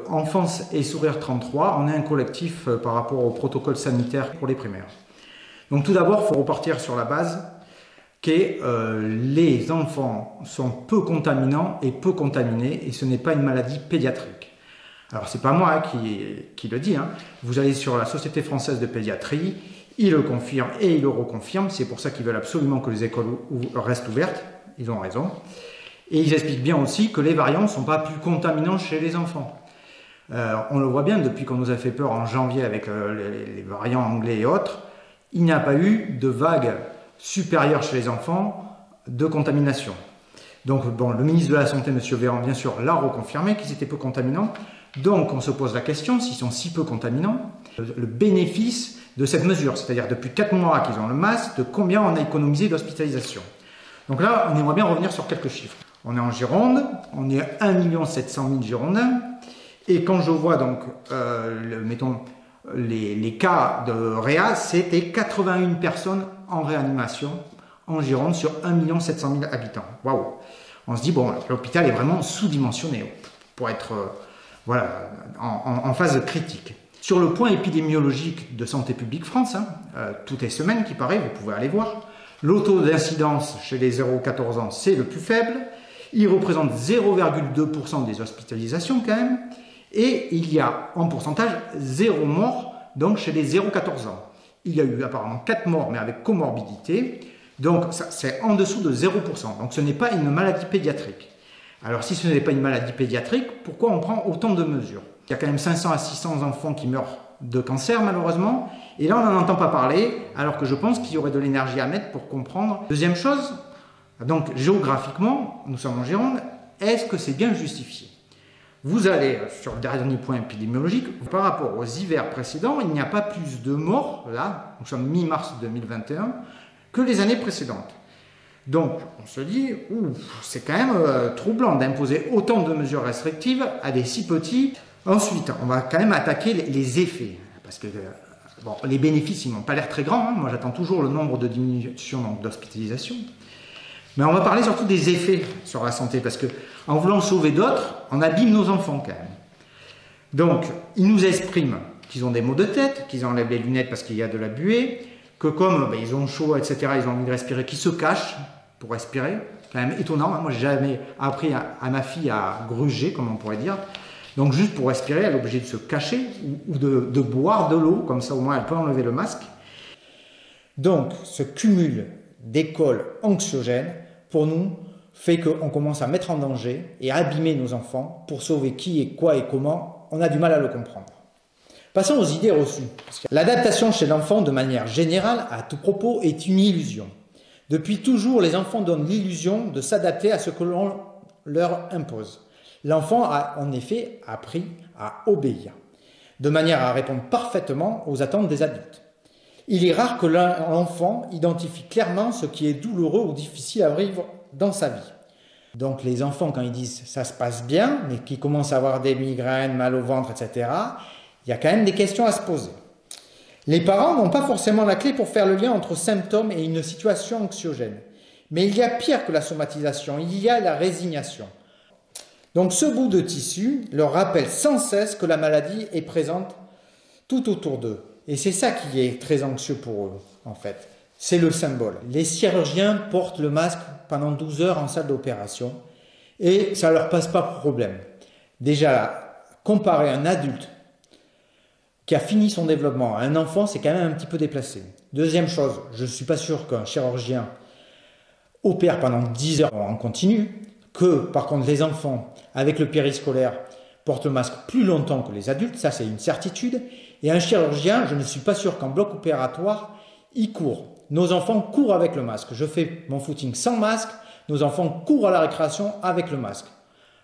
Enfance et Sourire 33, on est un collectif par rapport au protocole sanitaire pour les primaires. Donc tout d'abord, il faut repartir sur la base que les enfants sont peu contaminants et peu contaminés et ce n'est pas une maladie pédiatrique. Alors c'est pas moi qui le dis, hein. Vous allez sur la Société française de pédiatrie, ils le confirment et ils le reconfirment, c'est pour ça qu'ils veulent absolument que les écoles restent ouvertes, ils ont raison. Et ils expliquent bien aussi que les variants ne sont pas plus contaminants chez les enfants. On le voit bien depuis qu'on nous a fait peur en janvier avec les variants anglais et autres, il n'y a pas eu de vague supérieure chez les enfants de contamination. Donc bon, le ministre de la Santé, M. Véran, bien sûr, l'a reconfirmé qu'ils étaient peu contaminants. Donc on se pose la question, s'ils sont si peu contaminants, le bénéfice de cette mesure, c'est-à-dire depuis 4 mois qu'ils ont le masque, de combien on a économisé d'hospitalisation. Donc là, on aimerait bien revenir sur quelques chiffres. On est en Gironde, on est 1 700 000 Girondins, et quand je vois donc, mettons, les cas de réa, c'était 81 personnes en réanimation en Gironde sur 1 700 000 habitants. Waouh! On se dit, bon, l'hôpital est vraiment sous-dimensionné pour être voilà, en phase critique. Sur le point épidémiologique de Santé publique France, hein, toutes les semaines qui paraît, vous pouvez aller voir, le taux d'incidence chez les 0-14 ans, c'est le plus faible. Il représente 0,2% des hospitalisations quand même. Et il y a en pourcentage 0 mort donc chez les 0-14 ans. Il y a eu apparemment 4 morts mais avec comorbidité. Donc c'est en dessous de 0%. Donc ce n'est pas une maladie pédiatrique. Alors si ce n'est pas une maladie pédiatrique, pourquoi on prend autant de mesures? Il y a quand même 500 à 600 enfants qui meurent de cancer malheureusement. Et là on n'en entend pas parler alors que je pense qu'il y aurait de l'énergie à mettre pour comprendre. Deuxième chose, donc géographiquement, nous sommes en Gironde, est-ce que c'est bien justifié? Vous allez sur le dernier point épidémiologique, par rapport aux hivers précédents, il n'y a pas plus de morts, là, nous sommes mi-mars 2021, que les années précédentes. Donc, on se dit, c'est quand même troublant d'imposer autant de mesures restrictives à des si petits. Ensuite, on va quand même attaquer les effets, parce que bon, les bénéfices, ils n'ont pas l'air très grands, hein. Moi j'attends toujours le nombre de diminutions d'hospitalisation. Mais on va parler surtout des effets sur la santé, parce que en voulant sauver d'autres, on abîme nos enfants quand même. Donc, ils nous expriment qu'ils ont des maux de tête, qu'ils enlèvent les lunettes parce qu'il y a de la buée, que comme ils ont chaud, etc., ils ont envie de respirer, qu'ils se cachent pour respirer. Quand même étonnant, hein. Moi j'ai jamais appris à ma fille à gruger, comme on pourrait dire. Donc juste pour respirer, elle est obligée de se cacher ou de boire de l'eau, comme ça au moins elle peut enlever le masque. Donc, ce cumul d'écoles anxiogènes, pour nous, fait qu'on commence à mettre en danger et à abîmer nos enfants pour sauver qui et quoi et comment, on a du mal à le comprendre. Passons aux idées reçues. L'adaptation chez l'enfant, de manière générale, à tout propos, est une illusion. Depuis toujours, les enfants donnent l'illusion de s'adapter à ce que l'on leur impose. L'enfant a en effet appris à obéir, de manière à répondre parfaitement aux attentes des adultes. Il est rare que l'enfant identifie clairement ce qui est douloureux ou difficile à vivre dans sa vie. Donc les enfants, quand ils disent « ça se passe bien », mais qu'ils commencent à avoir des migraines, mal au ventre, etc., il y a quand même des questions à se poser. Les parents n'ont pas forcément la clé pour faire le lien entre symptômes et une situation anxiogène. Mais il y a pire que la somatisation, il y a la résignation. Donc ce bout de tissu leur rappelle sans cesse que la maladie est présente tout autour d'eux. Et c'est ça qui est très anxieux pour eux, en fait. C'est le symbole. Les chirurgiens portent le masque pendant 12 heures en salle d'opération et ça ne leur pose pas de problème. Déjà, comparer un adulte qui a fini son développement à un enfant, c'est quand même un petit peu déplacé. Deuxième chose, je ne suis pas sûr qu'un chirurgien opère pendant 10 heures en continu, que par contre les enfants avec le périscolaire portent le masque plus longtemps que les adultes, ça c'est une certitude. Et un chirurgien, je ne suis pas sûr qu'en bloc opératoire, il court. Nos enfants courent avec le masque. Je fais mon footing sans masque, nos enfants courent à la récréation avec le masque.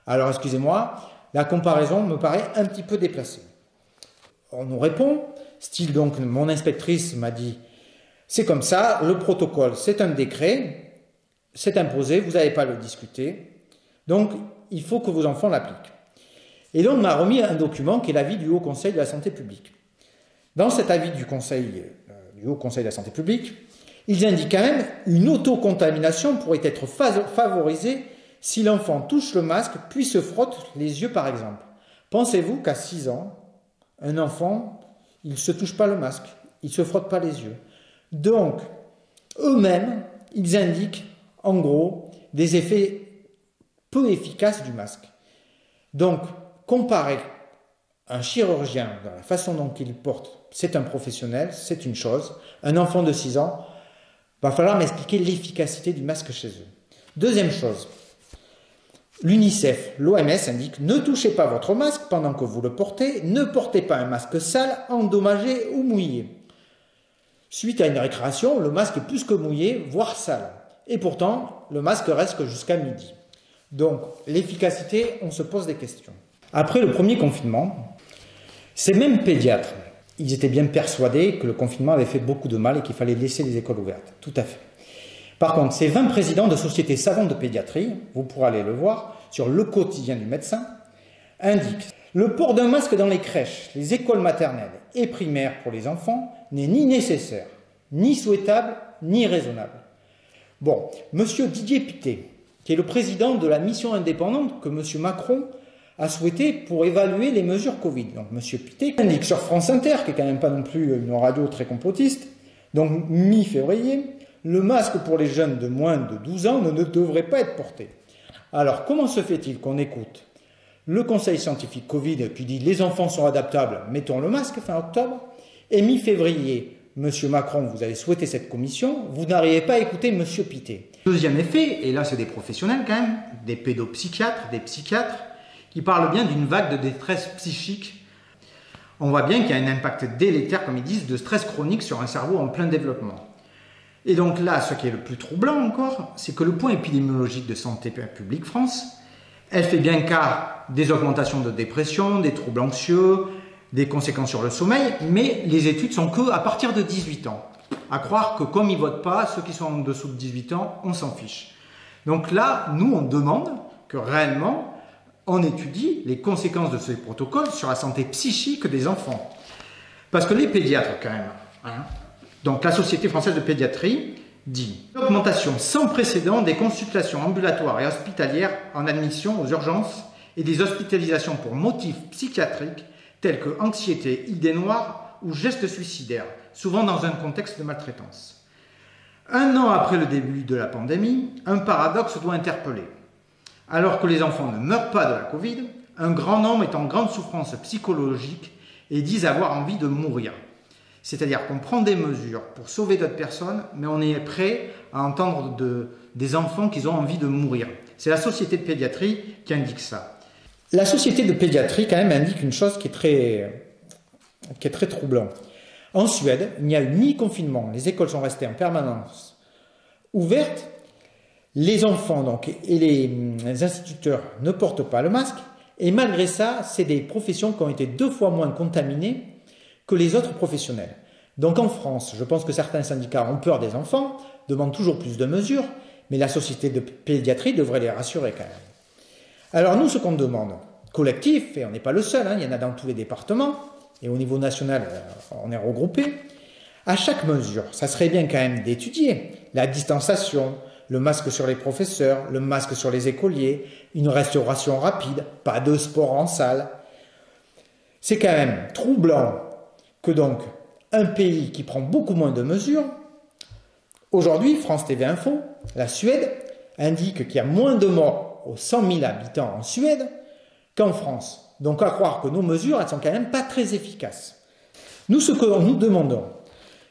Alors excusez-moi, la comparaison me paraît un petit peu déplacée. On nous répond, style donc mon inspectrice m'a dit, c'est comme ça, le protocole c'est un décret, c'est imposé, vous n'allez pas le discuter, donc il faut que vos enfants l'appliquent. Et donc, on m'a remis un document qui est l'avis du Haut Conseil de la Santé publique. Dans cet avis du Haut Conseil de la Santé publique, ils indiquent quand même une autocontamination pourrait être favorisée si l'enfant touche le masque puis se frotte les yeux par exemple. Pensez-vous qu'à 6 ans, un enfant, il ne se touche pas le masque, il ne se frotte pas les yeux. Donc, eux-mêmes, ils indiquent, en gros, des effets peu efficaces du masque. Donc, comparer un chirurgien dans la façon dont il porte, c'est un professionnel, c'est une chose. Un enfant de 6 ans, va falloir m'expliquer l'efficacité du masque chez eux. Deuxième chose, l'UNICEF, l'OMS indique « Ne touchez pas votre masque pendant que vous le portez, ne portez pas un masque sale, endommagé ou mouillé. » Suite à une récréation, le masque est plus que mouillé, voire sale. Et pourtant, le masque reste jusqu'à midi. Donc, l'efficacité, on se pose des questions. Après le premier confinement, ces mêmes pédiatres, ils étaient bien persuadés que le confinement avait fait beaucoup de mal et qu'il fallait laisser les écoles ouvertes. Tout à fait. Par contre, ces 20 présidents de sociétés savantes de pédiatrie, vous pourrez aller le voir, sur le quotidien du médecin, indiquent « Le port d'un masque dans les crèches, les écoles maternelles et primaires pour les enfants n'est ni nécessaire, ni souhaitable, ni raisonnable. » Bon, monsieur Didier Pittet, qui est le président de la mission indépendante que monsieur Macron a souhaité pour évaluer les mesures Covid. Donc monsieur Pittet indique sur France Inter, qui est quand même pas non plus une radio très complotiste, donc mi-février, le masque pour les jeunes de moins de 12 ans ne devrait pas être porté. Alors comment se fait-il qu'on écoute le conseil scientifique Covid qui dit les enfants sont adaptables, mettons le masque fin octobre, et mi-février, monsieur Macron, vous avez souhaité cette commission, vous n'arrivez pas à écouter monsieur Pittet. Deuxième effet, et là c'est des professionnels quand même, des pédopsychiatres, des psychiatres, qui parlent bien d'une vague de détresse psychique. On voit bien qu'il y a un impact délétère, comme ils disent, de stress chronique sur un cerveau en plein développement. Et donc là, ce qui est le plus troublant encore, c'est que le point épidémiologique de Santé publique France, elle fait bien cas des augmentations de dépression, des troubles anxieux, des conséquences sur le sommeil, mais les études sont que à partir de 18 ans. À croire que comme ils ne votent pas, ceux qui sont en dessous de 18 ans, on s'en fiche. Donc là, nous, on demande que réellement, on étudie les conséquences de ces protocoles sur la santé psychique des enfants. Parce que les pédiatres, quand même, hein, donc la Société française de pédiatrie dit « Augmentation sans précédent des consultations ambulatoires et hospitalières en admission aux urgences et des hospitalisations pour motifs psychiatriques tels que anxiété, idées noires ou gestes suicidaires, souvent dans un contexte de maltraitance. » 1 an après le début de la pandémie, un paradoxe doit interpeller. Alors que les enfants ne meurent pas de la Covid, un grand nombre est en grande souffrance psychologique et disent avoir envie de mourir. C'est-à-dire qu'on prend des mesures pour sauver d'autres personnes, mais on est prêt à entendre des enfants qui ont envie de mourir. C'est la Société de pédiatrie qui indique ça. La Société de pédiatrie, quand même, indique une chose qui est très troublante. En Suède, il n'y a eu ni confinement, les écoles sont restées en permanence ouvertes, les enfants donc, et les instituteurs ne portent pas le masque, et malgré ça, c'est des professions qui ont été 2 fois moins contaminées que les autres professionnels. Donc en France, je pense que certains syndicats ont peur des enfants, demandent toujours plus de mesures, mais la Société de pédiatrie devrait les rassurer quand même. Alors nous, ce qu'on demande, collectif, et on n'est pas le seul, hein, il y en a dans tous les départements, et au niveau national, on est regroupés, à chaque mesure, ça serait bien quand même d'étudier la distanciation, le masque sur les professeurs, le masque sur les écoliers, une restauration rapide, pas de sport en salle. C'est quand même troublant que donc un pays qui prend beaucoup moins de mesures, aujourd'hui, France TV Info, la Suède, indique qu'il y a moins de morts aux 100 000 habitants en Suède qu'en France. Donc à croire que nos mesures, elles sont quand même pas très efficaces. Nous, ce que nous demandons,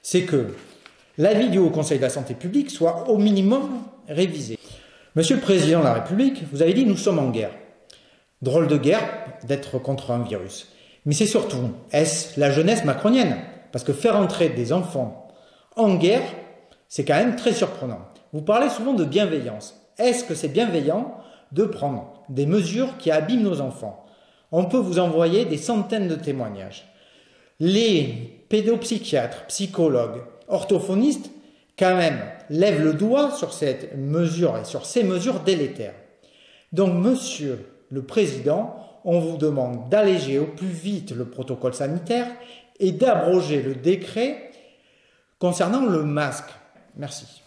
c'est que l'avis du Haut Conseil de la Santé publique soit au minimum révisé. Monsieur le Président de la République, vous avez dit nous sommes en guerre. Drôle de guerre d'être contre un virus. Mais c'est surtout, est-ce la jeunesse macronienne? Parce que faire entrer des enfants en guerre, c'est quand même très surprenant. Vous parlez souvent de bienveillance. Est-ce que c'est bienveillant de prendre des mesures qui abîment nos enfants? On peut vous envoyer des centaines de témoignages. Les pédopsychiatres, psychologues, orthophonistes, quand même, lèvent le doigt sur cette mesure et sur ces mesures délétères. Donc, Monsieur le Président, on vous demande d'alléger au plus vite le protocole sanitaire et d'abroger le décret concernant le masque. Merci.